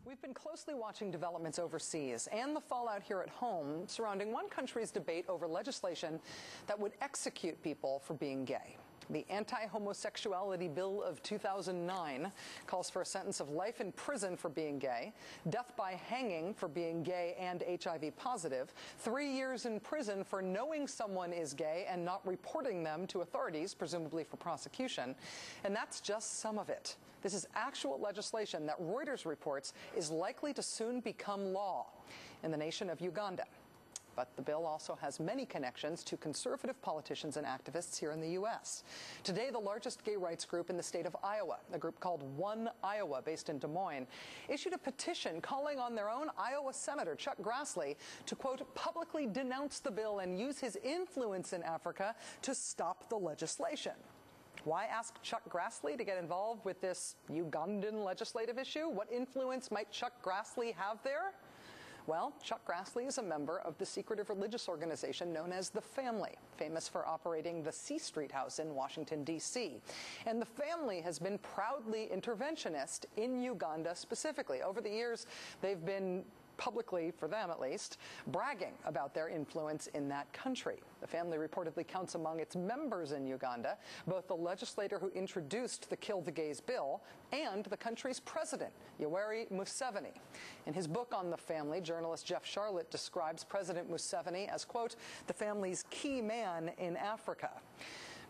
We've been closely watching developments overseas and the fallout here at home surrounding one country's debate over legislation that would execute people for being gay. The anti-homosexuality bill of 2009 calls for a sentence of life in prison for being gay, death by hanging for being gay and HIV positive, 3 years in prison for knowing someone is gay and not reporting them to authorities, presumably for prosecution. And that's just some of it. This is actual legislation that Reuters reports is likely to soon become law in the nation of Uganda. But the bill also has many connections to conservative politicians and activists here in the U.S. Today, the largest gay rights group in the state of Iowa, a group called One Iowa, based in Des Moines, issued a petition calling on their own Iowa Senator Chuck Grassley to, quote, publicly denounce the bill and use his influence in Africa to stop the legislation. Why ask Chuck Grassley to get involved with this Ugandan legislative issue? What influence might Chuck Grassley have there? Well, Chuck Grassley is a member of the secretive religious organization known as The Family, famous for operating the C Street House in Washington, D.C. And The Family has been proudly interventionist in Uganda specifically. Over the years, they've been publicly, for them at least, bragging about their influence in that country. The Family reportedly counts among its members in Uganda both the legislator who introduced the Kill the Gays bill and the country's president, Yoweri Museveni. In his book on The Family, journalist Jeff Sharlet describes President Museveni as, quote, the Family's key man in Africa.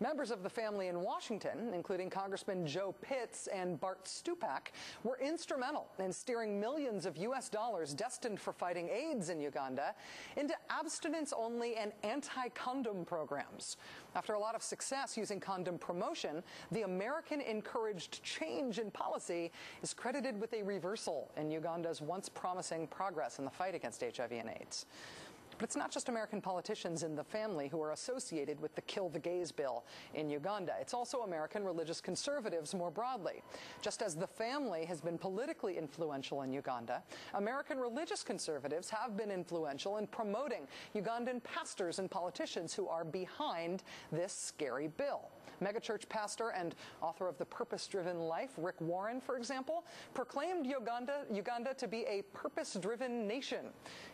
Members of The Family in Washington, including Congressman Joe Pitts and Bart Stupak, were instrumental in steering millions of U.S. dollars destined for fighting AIDS in Uganda into abstinence-only and anti-condom programs. After a lot of success using condom promotion, the American-encouraged change in policy is credited with a reversal in Uganda's once promising progress in the fight against HIV and AIDS. But it's not just American politicians in The Family who are associated with the Kill the Gays bill in Uganda. It's also American religious conservatives more broadly. Just as The Family has been politically influential in Uganda, American religious conservatives have been influential in promoting Ugandan pastors and politicians who are behind this scary bill. Megachurch pastor and author of The Purpose-Driven Life, Rick Warren, for example, proclaimed Uganda to be a purpose-driven nation.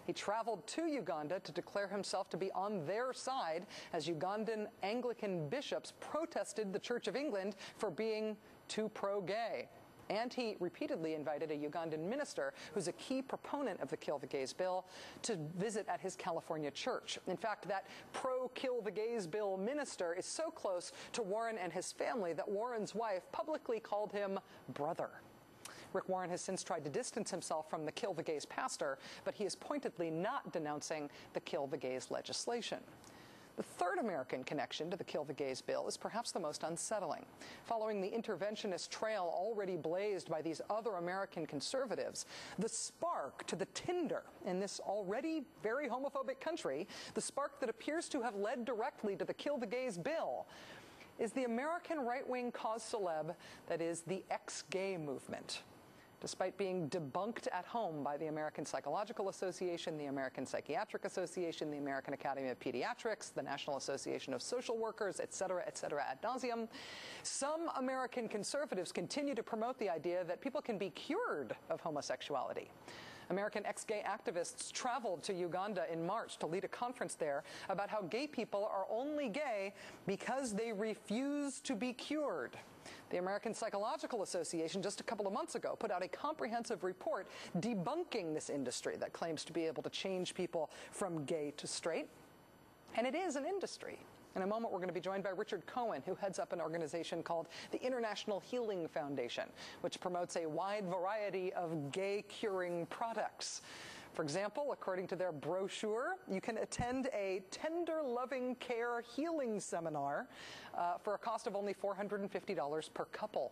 He traveled to Uganda to declare himself to be on their side as Ugandan Anglican bishops protested the Church of England for being too pro-gay. And he repeatedly invited a Ugandan minister, who's a key proponent of the Kill the Gays bill, to visit at his California church. In fact, that pro-Kill the Gays bill minister is so close to Warren and his family that Warren's wife publicly called him brother. Rick Warren has since tried to distance himself from the Kill the Gays pastor, but he is pointedly not denouncing the Kill the Gays legislation. The third American connection to the Kill the Gays bill is perhaps the most unsettling. Following the interventionist trail already blazed by these other American conservatives, the spark to the tinder in this already very homophobic country, the spark that appears to have led directly to the Kill the Gays bill, is the American right-wing cause célèbre that is the ex-gay movement. Despite being debunked at home by the American Psychological Association, the American Psychiatric Association, the American Academy of Pediatrics, the National Association of Social Workers, et cetera, ad nauseum, some American conservatives continue to promote the idea that people can be cured of homosexuality. American ex-gay activists traveled to Uganda in March to lead a conference there about how gay people are only gay because they refuse to be cured. The American Psychological Association just a couple of months ago put out a comprehensive report debunking this industry that claims to be able to change people from gay to straight. And it is an industry. In a moment, we're going to be joined by Richard Cohen, who heads up an organization called the International Healing Foundation, which promotes a wide variety of gay-curing products. For example, according to their brochure, you can attend a tender loving care healing seminar for a cost of only $450 per couple.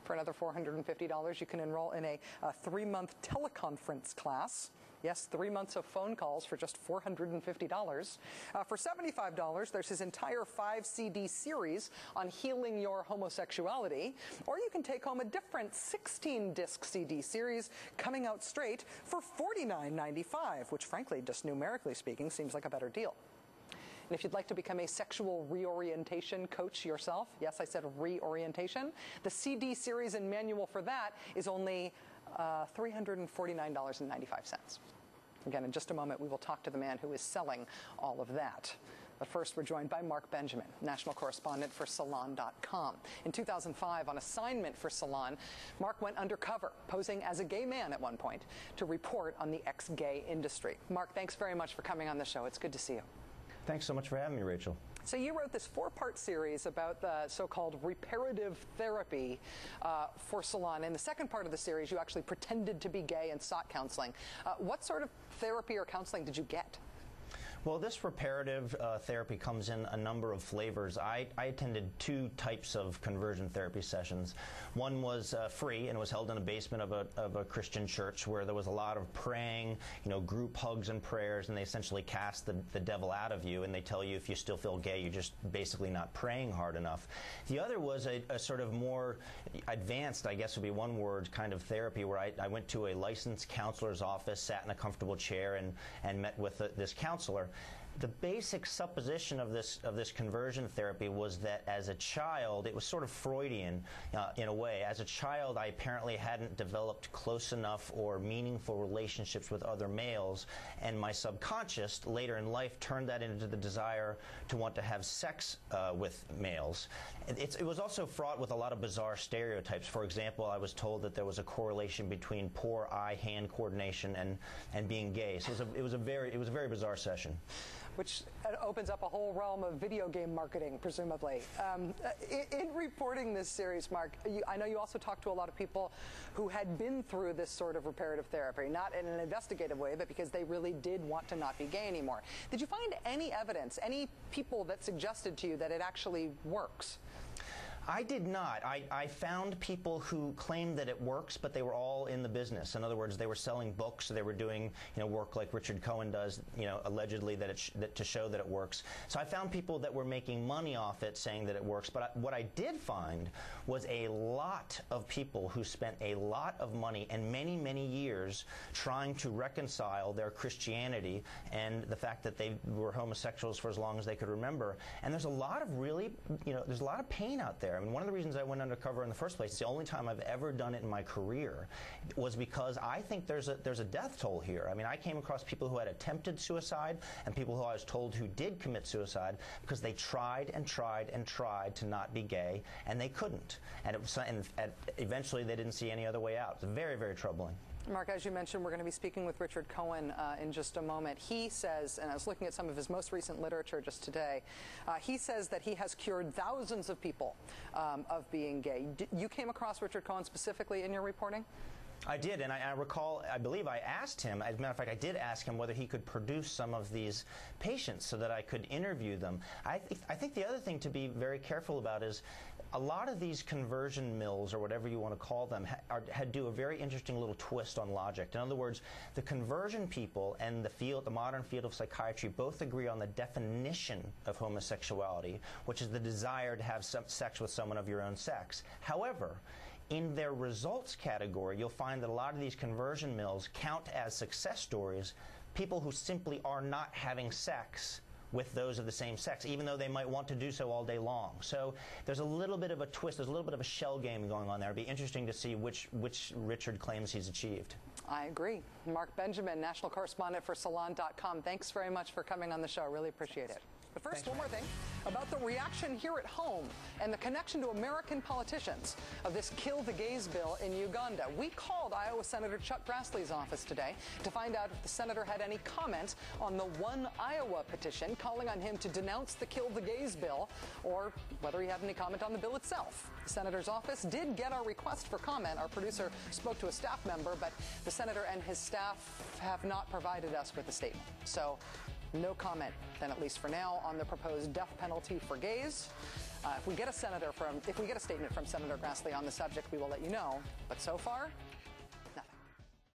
For another $450, you can enroll in a 3-month teleconference class. Yes, 3 months of phone calls for just $450. For $75, there's his entire 5-CD series on healing your homosexuality. Or you can take home a different 16-disc CD series coming out straight for $49.95, which frankly, just numerically speaking, seems like a better deal. And if you'd like to become a sexual reorientation coach yourself, yes, I said reorientation, the CD series and manual for that is only $349.95. Again, in just a moment, we will talk to the man who is selling all of that. But first, we're joined by Mark Benjamin, national correspondent for Salon.com. In 2005, on assignment for Salon, Mark went undercover, posing as a gay man at one point, to report on the ex-gay industry. Mark, thanks very much for coming on the show. It's good to see you. Thanks so much for having me, Rachel. So you wrote this 4-part series about the so-called reparative therapy for Salon. In the second part of the series, you actually pretended to be gay and sought counseling. What sort of therapy or counseling did you get? Well, this reparative therapy comes in a number of flavors. I attended 2 types of conversion therapy sessions. One was free and was held in the basement of a Christian church where there was a lot of praying, group hugs and prayers, and they essentially cast the devil out of you, and they tell you if you still feel gay, you're just basically not praying hard enough. The other was a sort of more advanced, I guess would be one word, kind of therapy where I went to a licensed counselor's office, sat in a comfortable chair, and met with this counselor. The basic supposition of this conversion therapy was that as a child, it was sort of Freudian in a way. As a child, I apparently hadn't developed close enough or meaningful relationships with other males, and my subconscious later in life turned that into the desire to want to have sex with males. It was also fraught with a lot of bizarre stereotypes. For example, I was told that there was a correlation between poor eye-hand coordination and being gay. So it was a very bizarre session. Which opens up a whole realm of video game marketing, presumably. In reporting this series, Mark, I know you also talked to a lot of people who had been through this sort of reparative therapy, not in an investigative way, but because they really did want to not be gay anymore. Did you find any evidence, any people that suggested to you that it actually works? I did not. I found people who claimed that it works, but they were all in the business. In other words, they were selling books. They were doing work like Richard Cohen does, allegedly to show that it works. So I found people that were making money off it, saying that it works. But what I did find was a lot of people who spent a lot of money and many, many years trying to reconcile their Christianity and the fact that they were homosexuals for as long as they could remember. And there's a lot of really, there's a lot of pain out there. I mean, one of the reasons I went undercover in the first place, it's the only time I've ever done it in my career, was because I think there's a death toll here. I mean, I came across people who had attempted suicide and people who I was told who did commit suicide because they tried and tried and tried to not be gay, and they couldn't. And eventually they didn't see any other way out. It's very, very troubling. Mark, as you mentioned, we're going to be speaking with Richard Cohen in just a moment. He says, and I was looking at some of his most recent literature just today, he says that he has cured thousands of people of being gay. You came across Richard Cohen specifically in your reporting? I did, and I recall, I believe I asked him, as a matter of fact, I did ask him whether he could produce some of these patients so that I could interview them. I think the other thing to be very careful about is a lot of these conversion mills, or whatever you want to call them, do a very interesting little twist on logic. In other words, the conversion people and the modern field of psychiatry both agree on the definition of homosexuality, which is the desire to have sex with someone of your own sex. However, in their results category, you'll find that a lot of these conversion mills count as success stories people who simply are not having sex with those of the same sex, even though they might want to do so all day long. So there's a little bit of a twist, there's a little bit of a shell game going on there. It'd be interesting to see which Richard claims he's achieved. I agree. Mark Benjamin, national correspondent for Salon.com. Thanks very much for coming on the show. I really appreciate it. But first, one more thing about the reaction here at home and the connection to American politicians of this Kill the Gays bill in Uganda. We called Iowa Senator Chuck Grassley's office today to find out if the senator had any comment on the One Iowa petition calling on him to denounce the Kill the Gays bill, or whether he had any comment on the bill itself. The senator's office did get our request for comment. Our producer spoke to a staff member, but the senator and his staff have not provided us with a statement. So no comment, then, at least for now, on the proposed death penalty for gays. If we get a statement from Senator Grassley on the subject, we will let you know. But so far,